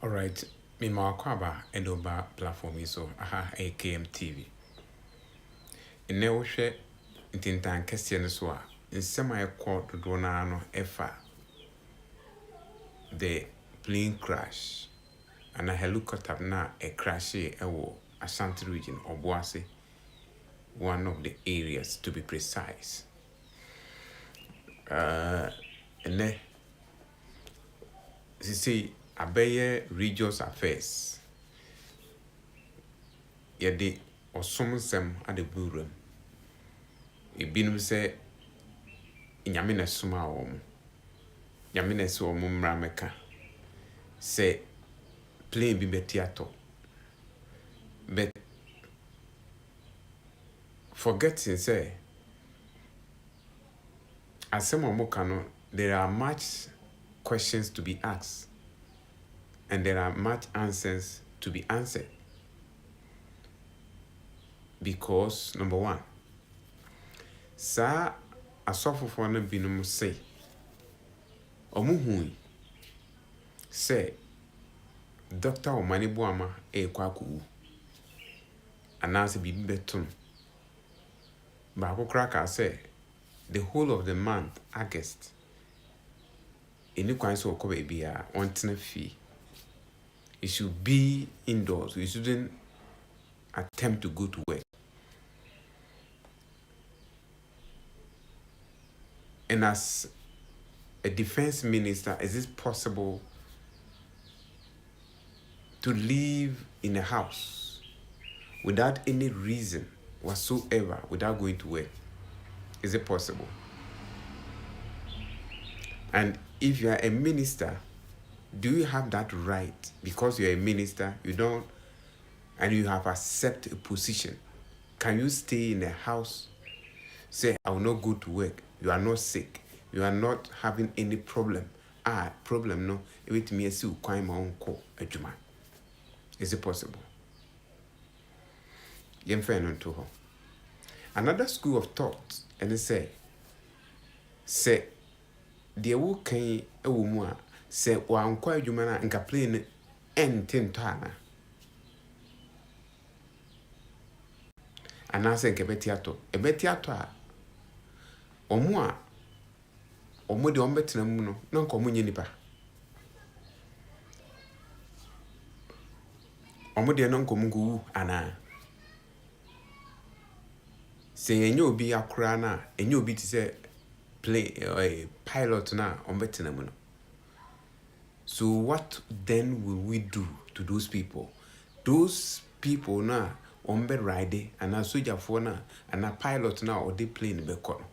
Alright, me Kwaba and Oba platform is so aha AKM TV. In ne wohwe ntintan kese no so a nsema ekọ dodo na no efa the plane crash and a helicopter na a crash ewo Ashanti region Obuasi, one of the areas to be precise. And ne see abeye regions affairs yede osomsem ade burum ebinum se nyame na soma wo mo nyame na so mo mra meka se plane bi betiato but forgetting say asem omo kano there are much questions to be asked and there are much answers to be answered. Because number one, sa asofofo na binum say omuhui say Dr. Omani Boama kwaku anase bibi betum ba kokra say the whole of the month August any kwan so ko baby a ontena fee. You should be indoors. You shouldn't attempt to go to work. And as a defense minister, is it possible to live in a house without any reason whatsoever, without going to work? Is it possible? And if you are a minister, do you have that right? Because you're a minister, you don't, and you have accepted a position. Can you stay in a house, say, I will not go to work, you are not sick, you are not having any problem? Problem no, it me see my own call a juma. Is it possible? Another school of thought, and they say, the wo kan a woman say, one quite jumana and complain and tintana. And I say, a betiato, or more, or more the ombetin non communipa. Or more the non comungu, Anna. Say, and you'll be a crana, and you'll be to say, play a pilot now on betin. So what then will we do to those people? Those people now on bed riding and a soldier for now and a pilot now or they plane in the corner.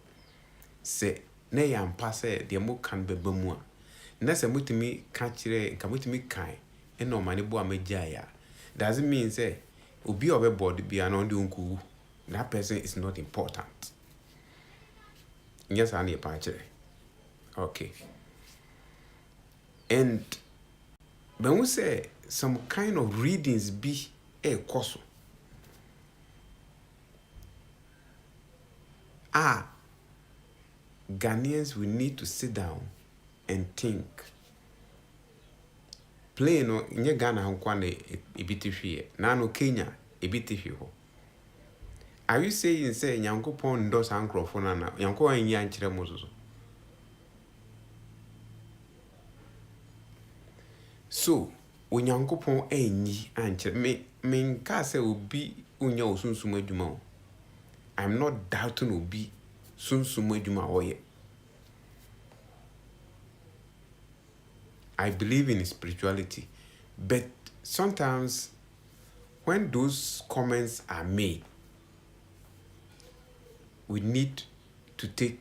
Say, nay, I'm passe, the mo can be bemua. Nasa mutimi catch it, come with me kind, and no money boa me jaya. Doesn't mean say, ubi of a body be an undu. That person is not important. Yes, I need a patch. Okay. And when we say some kind of readings be a course, Ghanaians will need to sit down and think. Play no in Ghana hankwane a bit here. Nano Kenya a bit here. Are you saying say Yanko Pon does Ancrophona, Yanko and Yanchiramozo? So, when Yanko Pon any answer me case will be unyo soon sumo. I'm not doubting will be soon sumo oye. I believe in spirituality, but sometimes when those comments are made, we need to take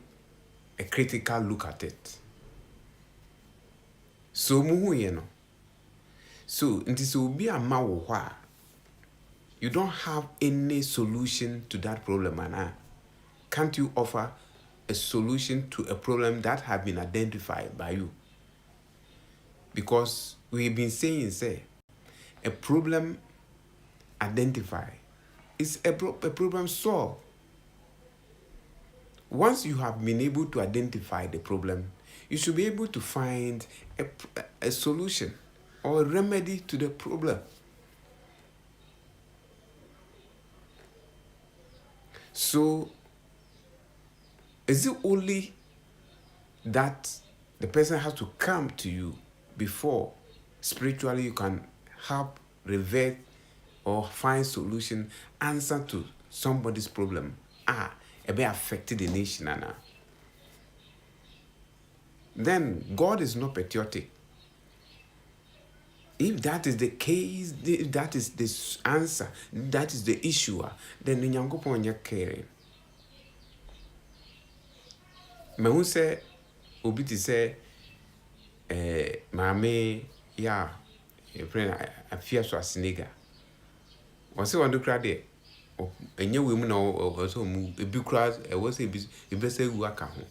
a critical look at it. So muhu. So this will be a mawa. You don't have any solution to that problem, Anna. Can't you offer a solution to a problem that has been identified by you? Because we've been saying, say, a problem identified is a problem solved. Once you have been able to identify the problem, you should be able to find a solution. or a remedy to the problem. So, is it only that the person has to come to you before spiritually you can help revert or find solution, answer to somebody's problem? It may affect the nation. Then God is not patriotic. If that is the case, if that is the answer, that is the issue, then the Nyankopon nya caring. Me say obi ti say maame ya e friend afia so asenega. O se won do kra de enye we mu na o so mu ebi kra e wo se ebi say wu aka ho.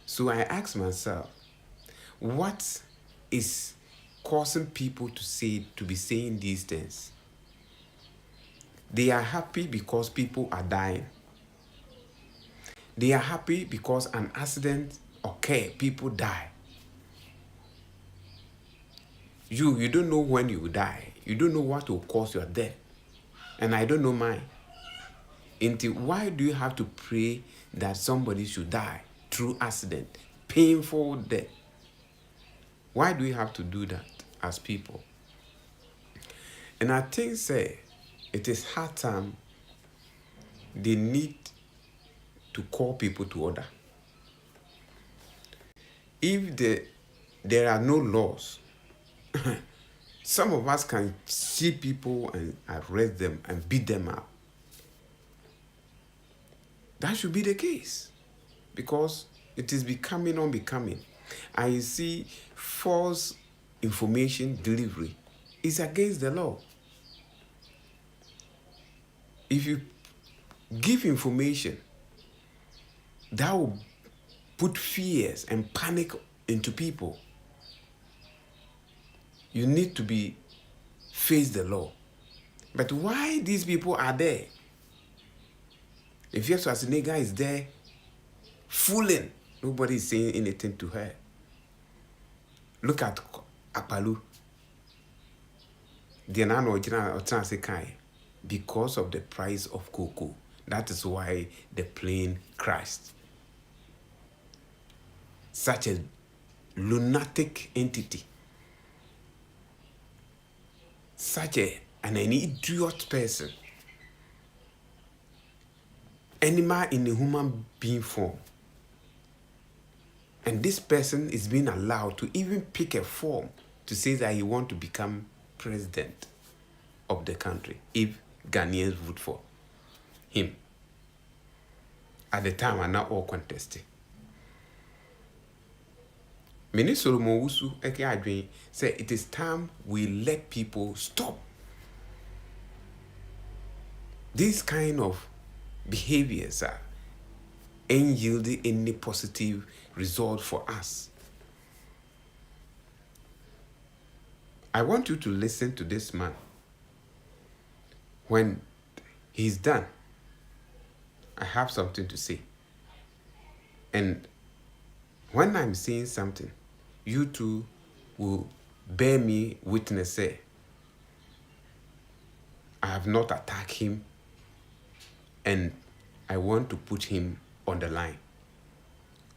So I ask myself, what is causing people to be saying these things? They are happy because people are dying. They are happy because an accident occurs, people die. You don't know when you will die. You don't know what will cause your death. And I don't know mine. Why do you have to pray that somebody should die through accident, painful death? Why do we have to do that as people? And I think, it is hard time they need to call people to order. If there are no laws, some of us can see people and arrest them and beat them up. That should be the case, because it is becoming unbecoming. I see false information delivery is against the law. If you give information that will put fears and panic into people, you need to face the law. But why these people are there? If Yesu Asenega is there fooling, nobody is saying anything to her. Look at Akpalu. Because of the price of cocoa. That is why the plane crashed. Such a lunatic entity. Such an idiot person. Animal in a human being form. And this person is being allowed to even pick a form to say that he wants to become president of the country if Ghanaians vote for him. At the time, are not all contesting. Many Solomon Wusu Eke Adwin say it is time we let people stop these kind of behaviors ain't yielding any positive result for us. I want you to listen to this man. When he's done, I have something to say. And when I'm saying something, you two will bear me witness. Say, I have not attacked him, and I want to put him on the line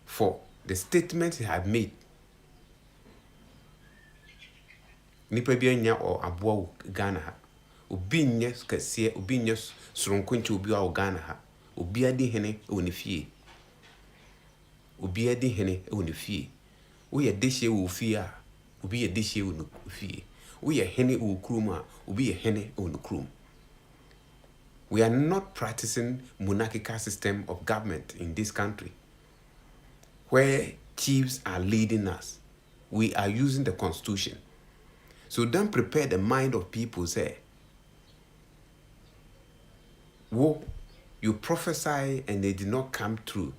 for the statement he had made. Nipa bi anya o aboa Ghana ha. Obi nye kase, obi nye soronkonche obi wa Ghana ha. Obi adi hene e woni fie. Obi adi hene e woni fie. Wo ye dehye wo fie a, obi ye dehye wo fie. Wo ye hene wo kurom a, obi ye hene e woni kurom. We are not practicing monarchical system of government in this country, where chiefs are leading us. We are using the constitution. So don't prepare the mind of people, say, whoa, you prophesy and they did not come true.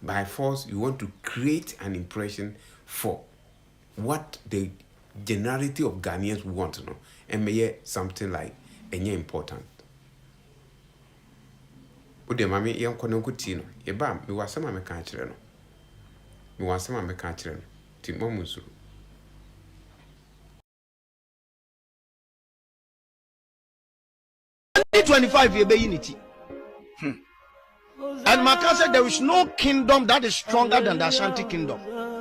By force, you want to create an impression for what the generality of Ghanaians want to know. And may something like any important. Ode mami yam kono nkuti no ye ba me wasama me ka kire no me wasama me ka kire no ti momusu 25 year unity. And Maka said there is no kingdom that is stronger than the Ashanti kingdom.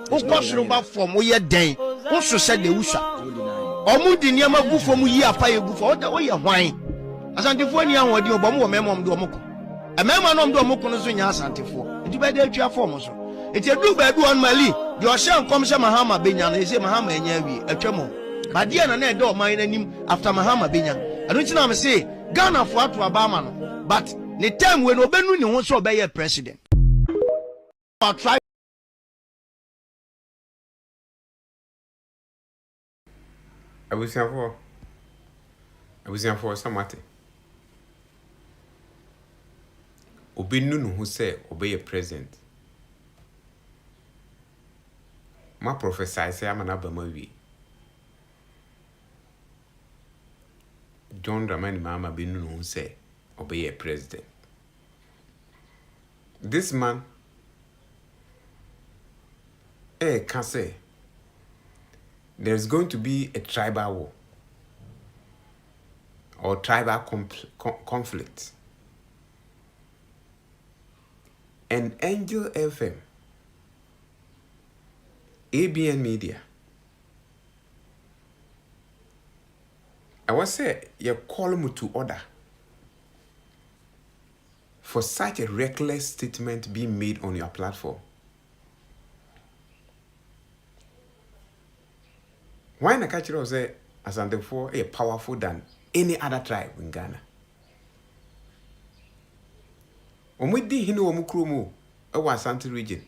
Who comes over from where day? Who said the Usa? Omudi Niama go from ye after you go for the way of wine. Ashanti for any one do Bomo Memom Domoko. A member of Domoko no Sunya Ashanti for. It be there to form so. It's a do by do on Mali. Your shell comes to Mahama Benyan, they say Mahama and Yavi, a tremor. But the other do mine him after Mahama Benyan. I don't know say Ghana for to Obama. But the time when Obenu wants to be a president. Or try. I was here for somebody. Obenu who say obey a president. My professor say I'm an Abamawi. John Dramani Mama Benu who say obey a president. This man can say there's going to be a tribal war or tribal conflict. And Angel FM, ABN Media, I was say you call me to order for such a reckless statement being made on your platform. Why na catch you say Asante for a powerful than any other tribe in Ghana? Omudi hino omukrumu ewa Asante region.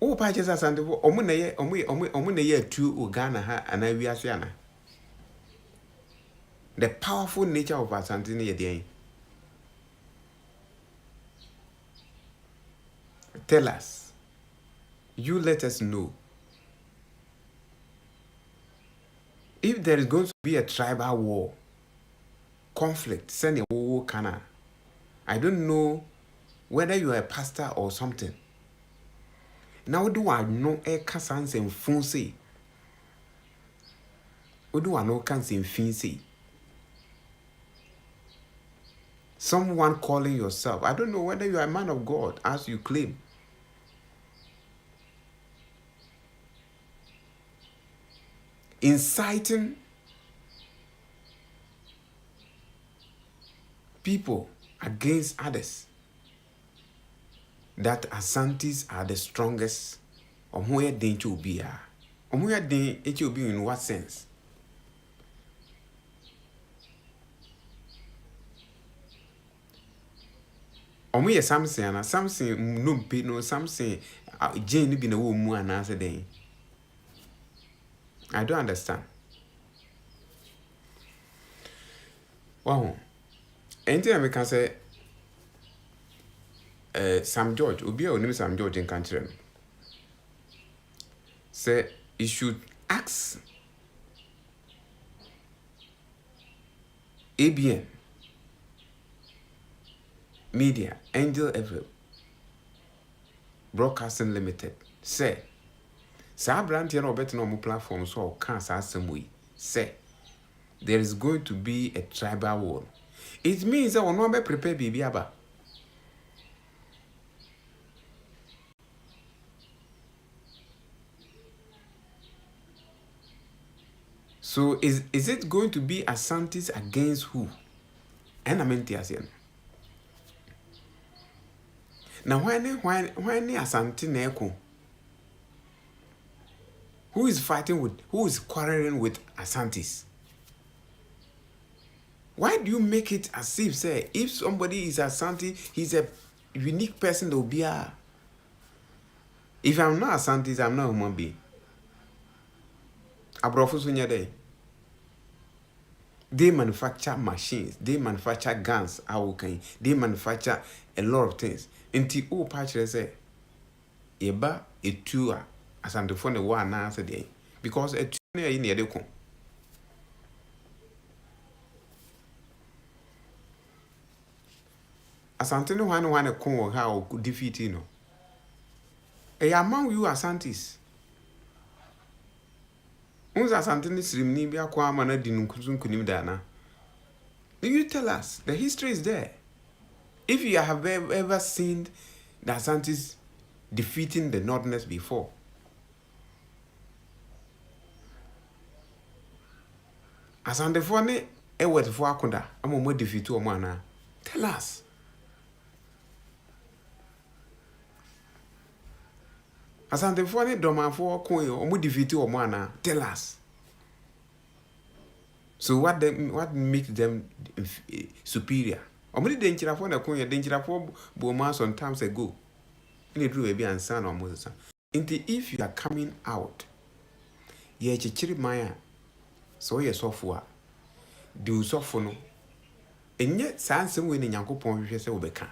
O pa je Asante for omu na ye tu Ghana ha ana wiase ana. The powerful nature of Asante ne ye. Tell us. You let us know. If there is going to be a tribal war, conflict, send a war kana. I don't know whether you are a pastor or something. Now do I know a casans and funsi? Or do I know cans in fancy? Someone calling yourself. I don't know whether you are a man of God as you claim. Inciting people against others. That Asantis are the strongest. Where they will be. Where they will be in what sense? Omu ye something no be no something Jane be no woman and answer day. I don't understand. Wow. Anything I can say Sam George, Obi or name Sam George in country. Say you should ask ABN Media, Angel FM Broadcasting Limited. Say Sa brand here no better no platform so can say say there is going to be a tribal war. It means that we no be prepare baby aba. So is it going to be Asantis against who? And I mean Tiasian. Now when Asanti Neko? Who is fighting with, who is quarreling with Asantis? Why do you make it as if, say, if somebody is Asanti, he's a unique person that will be a... If I'm not Asantis, I'm not a human being. They manufacture machines, they manufacture guns, they manufacture a lot of things. Until all patch say, Eba, a tour. Asante for the one na answer day because a tune in the con. Asante no one a con how could defeat you know. A among you Asantis. Unza something is remni akwa mana dinunkusun kunim dana. You tell us. The history is there. If you have ever seen the Asantis defeating the Northerners before. Asantefo ne ewetfo akoda amomo defeat omo ana. Tell us. Asantefo ne domafo ko omo defeat omo ana. Tell us. So what makes them superior? Omo denchirafo na ko denchirafo bo some times ago. In the way be answer no Moses. If you are coming out, ye chichiri maya. So ye software. Do software no. And yet sans we ni Nyankopon hwehwe se obeka.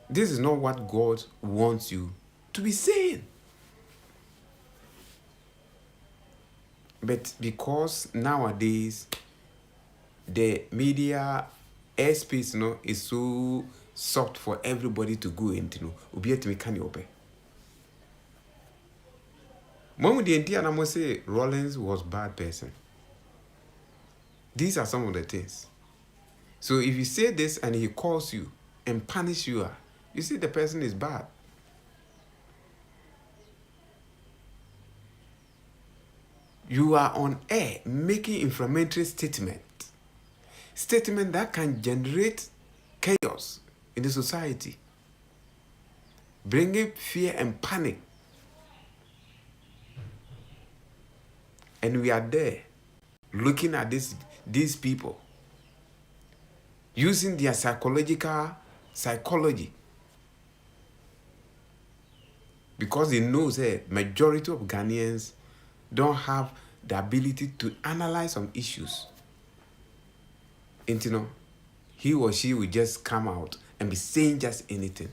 This is not what God wants you to be saying. But because nowadays the media airspace is so soft for everybody to go into obi etimi kan obe. Mom the entire na say Rollins was bad person. These are some of the things. So if you say this and he calls you and punish you, you see the person is bad. You are on air making inflammatory statement that can generate chaos in the society, bringing fear and panic. And we are there looking at these people using their psychology because they know that majority of Ghanaians don't have the ability to analyze some issues. And he or she will just come out and be saying just anything.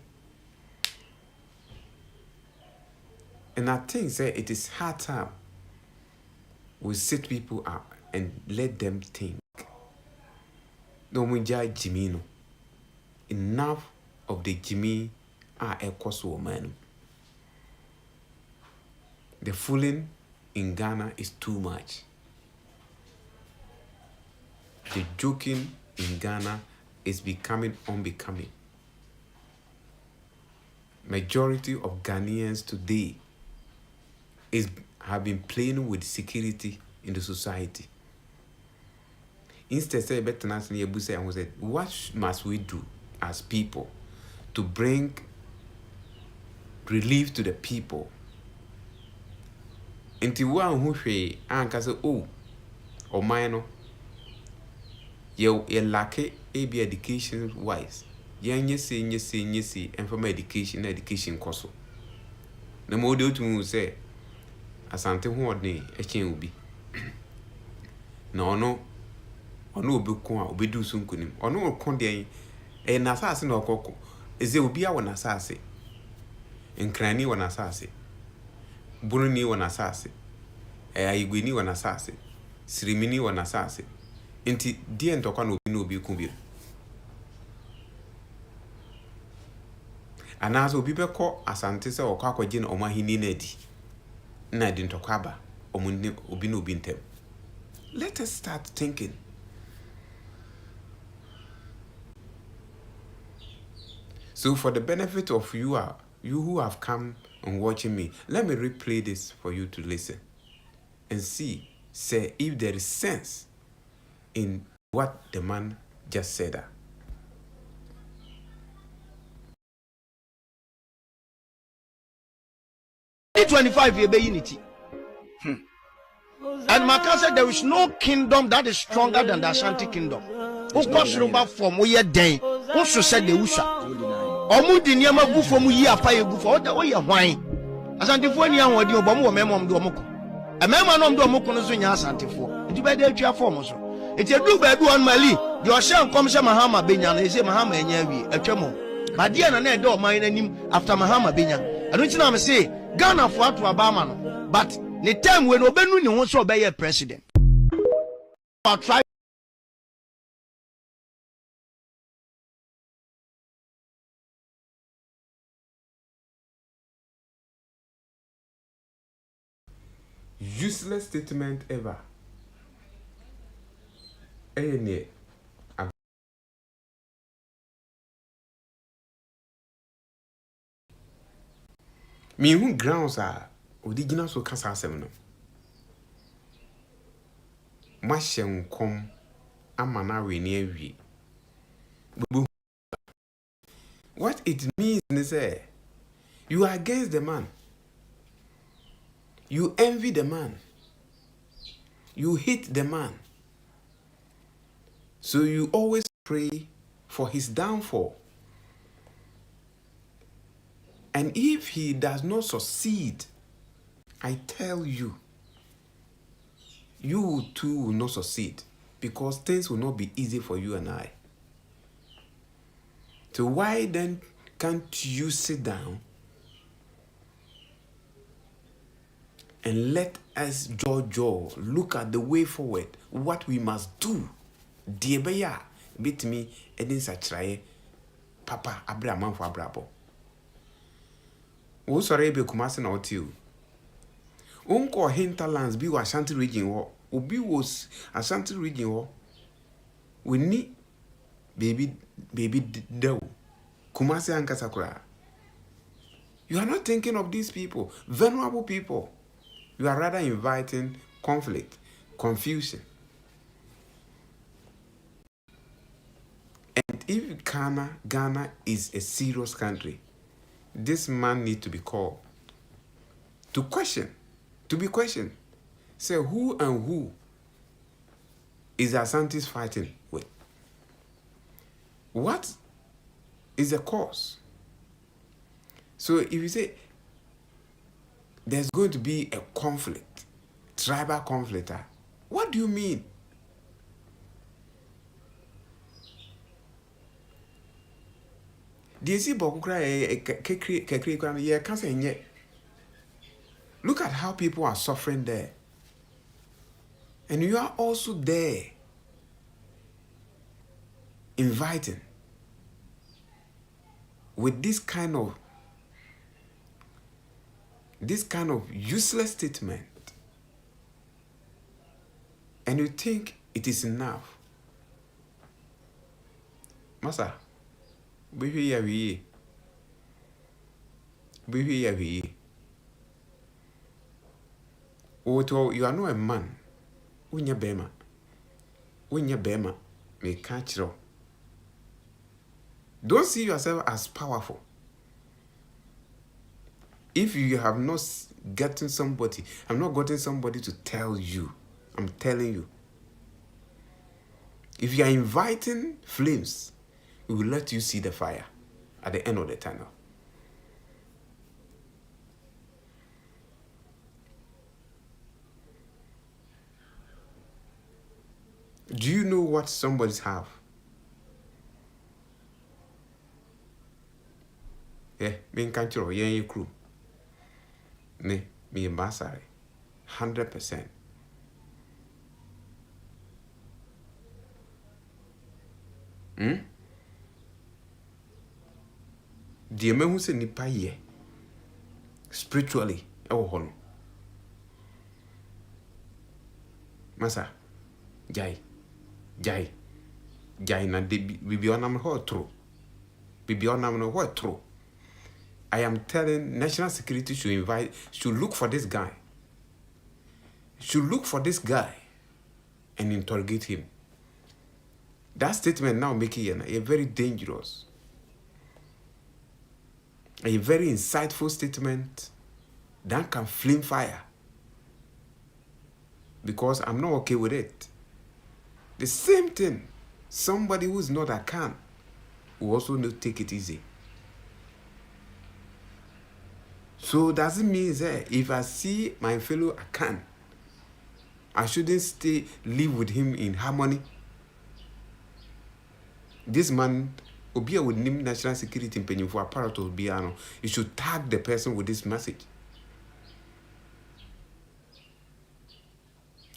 And I think that it is hard time we sit people up and let them think. No munja Jimmy no. Enough of the Jimmy are a koso man. The fooling in Ghana is too much. The joking in Ghana is becoming unbecoming. Majority of Ghanaians today have been playing with security in the society. Instead, what must we do as people to bring relief to the people? Until one who say, oh, or minor, you lack be education wise. Yes, and from education cost. The more do to say, asante who ordinary a chain will be. No, book or be do soon kunim, or no conde an assassin or coco. Is there will be our assassin? And cranny one assassin. Bruni one assassin. Aiguini one assassin. Srimini one assassin. Inti dien tokano no be cumbia. And as will be called Asantesa or Kakojin or Mahini Nedi. Nadin Tokaba or Ubino Bintem. Let us start thinking. So for the benefit of you who have come and watching me, let me replay this for you to listen and see, say if there is sense in what the man just said. 25 year unity. And Maka said there is no kingdom that is stronger than the Ashanti kingdom. Who comes over from where day? Who said the Usa? Omudi niama gu from ye apa ye gu for the way wine. Ashanti for ni anwadi obomo memom do omoko. A memon do omoko no so nya Ashanti for. Nti be dey twa form so. Eti edu ba edu on mali. The Ocean come say Mahama Benya na say Mahama enya wi atwamo. But dia na na dey o man nanim after Mahama Benya. I don't know say Ghana for to Obama no. But the time when Obenu ni won so be president. Or try useless statement ever. Any me who grounds are original so kasa asem no. Ma hyenkom ama na we ne awie. What it means is you are against the man. You envy the man. You hate the man. So you always pray for his downfall. And if he does not succeed, I tell you, you too will not succeed, because things will not be easy for you and I. So why then can't you sit down and let us look at the way forward, what we must do? Dear Baya, bit me, Edin Sachrae, Papa Abraham for Abrabo. Oh, sorry, be Kumasin or two. Unko hinterlands be was Ashanti region or Ubi was Ashanti region or we need baby do Kumasi and Kasakura. You are not thinking of these people, venerable people. You are rather inviting conflict, confusion. And if Ghana is a serious country, this man needs to be called to question, to be questioned. Say who and who is Asantis fighting with? What is the cause? So if you say there's going to be a conflict, tribal conflict, what do you mean? Look at how people are suffering there. And you are also there inviting with this kind of useless statement, and you think it is enough. Masa, be here. You are not a man. Unya bema, me catch you. Don't see yourself as powerful. If you have not gotten somebody, I'm not gotten somebody to tell you. I'm telling you. If you are inviting flames, we will let you see the fire at the end of the tunnel. Do you know what somebody's have? Yeah, me can't you your crew. Me ambassador, 100%. The man who said nipa ye spiritually, oh Masa, jai na de bibi onam ho true. Bibi onam no ho true. I am telling national security should look for this guy. Should look for this guy and interrogate him. That statement now making a very dangerous, a very insightful statement that can flame fire. Because I'm not okay with it. The same thing, somebody who's not a can will also not take it easy. So does it mean that if I see my fellow Akan, I shouldn't live with him in harmony? This man, Obia would name national security in for apparatus Obiano. You should tag the person with this message.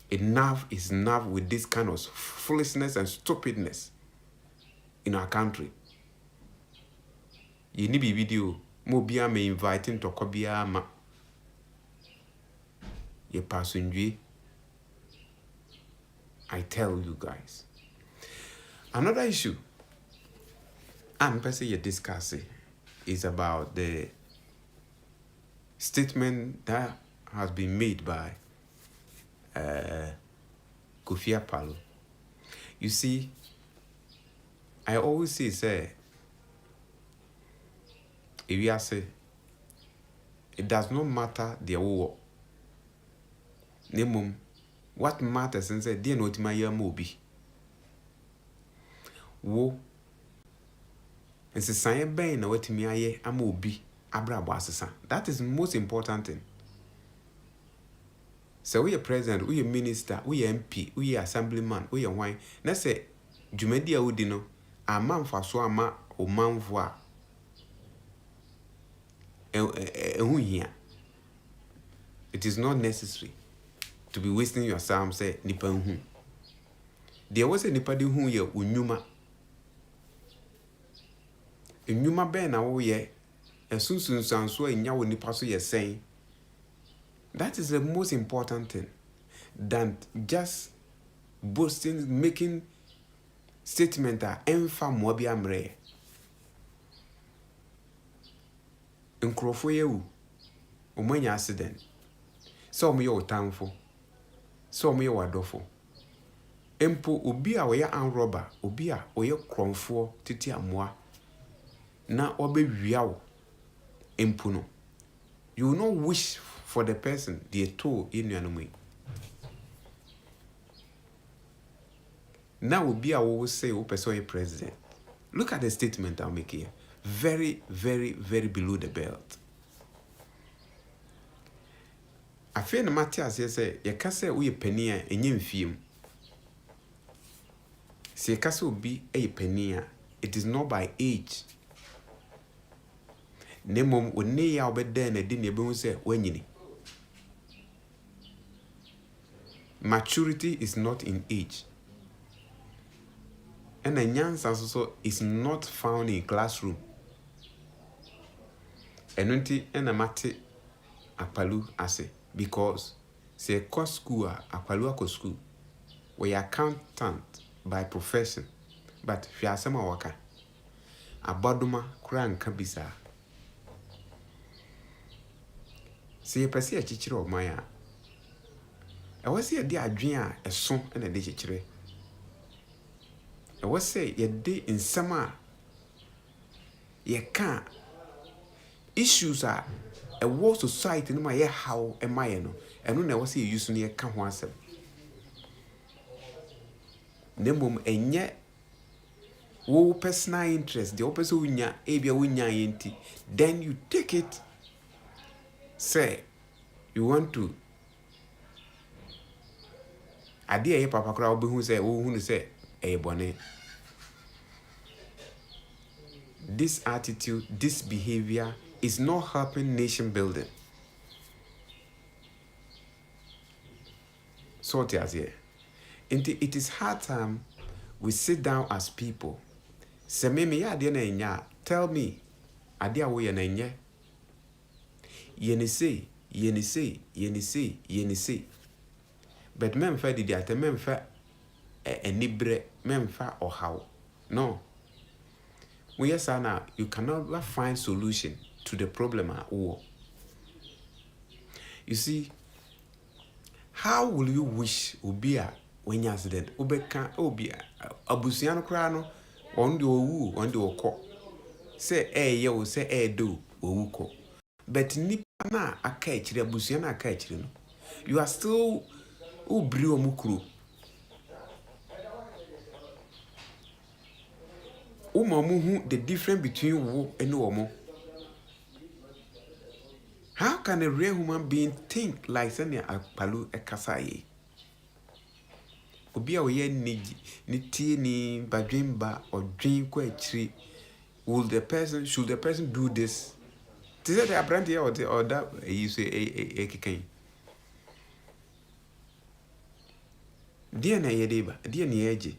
Enough is enough with this kind of foolishness and stupidness in our country. You need a video. Mobia may invite him to Kobia. ye pasundwe. I tell you guys. Another issue I'm personally discussing is about the statement that has been made by Kofi Apalo. You see, I always say, if you say, it does not matter the war. Nemum, what matters and say, dear not my year mobi. Wo, and say, Sayan Bain, or what me aye, am obi, abra bossesa. That is the most important thing. So we are president, we are minister, we are MP, we are assemblyman, we are wine. Let's say, Jumedia Udino, a man for so a man or man voir. It is not necessary to be wasting your time, say, Nipan who. There was a nipadi who ye unyuma. Unyuma ben na wo ye, and soon sound so in yaw nipaso ye saying. That is the most important thing than just boasting, making statement that emfa mobi amre. Nkrofo ye wu, omanya accident. So me yo tamfo. So me yo wadofo. Empo obi a woyɛ an robber, obi a woyɛ krɔmfoɔ tete amoa na ɔbɛwia wo empo no. You will not wish for the person they told in your name. Now obi a wo say wo person a president. Look at the statement I'll make here. Very, very, very below the belt. I feel the Matthias say, you can say we a penny and yin film. See, castle be a penny, it is not by age. Nemom when ne ya obed then a dinner bone say when ye. Maturity is not in age. And a young also is not found in classroom. Enunti and a mate apalu ase because say cost school apalu ako school. We accountant by profession, but fiasama waka. Abaduma kran kabisa. See a pesi a chichiro of maya. I was here dear adrian a son and a dichire. I was say ye day in summer. Ye can't. Issues are a war society no my how am I no and when I was here using ye can once. Nemum enye wo personal interest the opposite winya ebia winya yenti then you take it say you want to ade ye papa kra obehu say wo hu say e bone. This attitude, this behavior is not helping nation building. So it is hard time we sit down as people. Say me ya de na nya tell me ade awo ye na nya. Ye ni say. But men fa di ate men fa enibre men fa or how. No. When yes now you cannot find solution to the problem at all. You see, how will you wish ubia when you accident? Ubeka ubia abusiano krano on the owu on the oko. Say yo say do owuko. But nipa na akachire abusiana akachire no. You are still ubri omukru. The difference between wo and woman. How can a real human being think like Sanya Palu Ekasaye? Obia we ni tea badrimba or drink tree. Should the person do this? Is it a brand here or that you say a kikain? Dear na yedeba, dear ni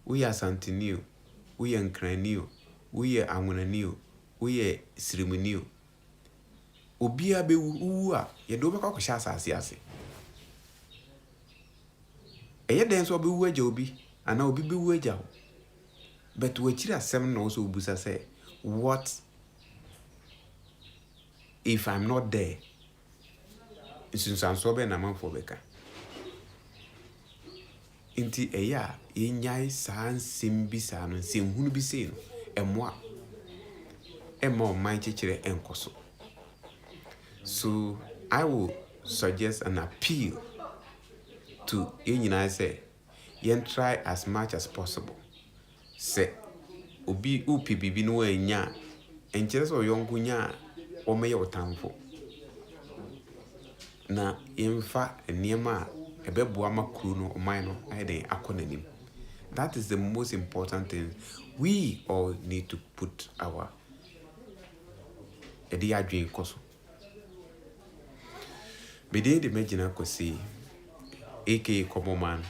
we are Santinio. We are Nkranio, we are Amunanio, we are Sirimunio. Obia be wu a ye do be kwa kwhya asase ase. Eye den so be wu agya obi ana obi be wu agya wo. But we chira asem na also obusa say, what if I'm not there? Nsunsanso be na manfo beka. Inti eya yenyai saa nsem bi saa no nsem hunu bi sei no emmoa emma o man chechire enkoso. So I will suggest an appeal to yenyina say yen try as much as possible. Say obi upi bibi no anya enkyere so yonko nya o meye otamfo. Na yemfa enema ebeboa makru no oman no ayden akonanim. That is the most important thing. We all need to put our dream koso. Bidin de Megina Kosi, aka Komoman,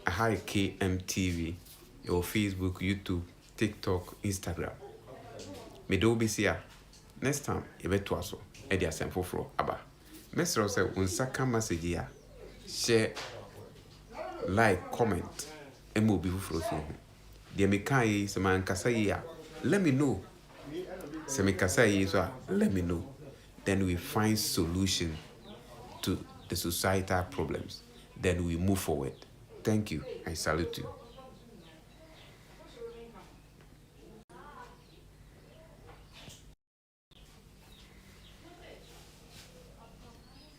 a high KMTV, your Facebook, YouTube, TikTok, Instagram. Medo be here. Next time, you better also. Edia Senfo Fro Aba. Mr. Say, unsaka message here. Share, like, comment, and move before so. Dear Mikai, some man Kasaya, let me know. Some Kasaya is let me know. Then we find solution to the societal problems. Then we move forward. Thank you. I salute you.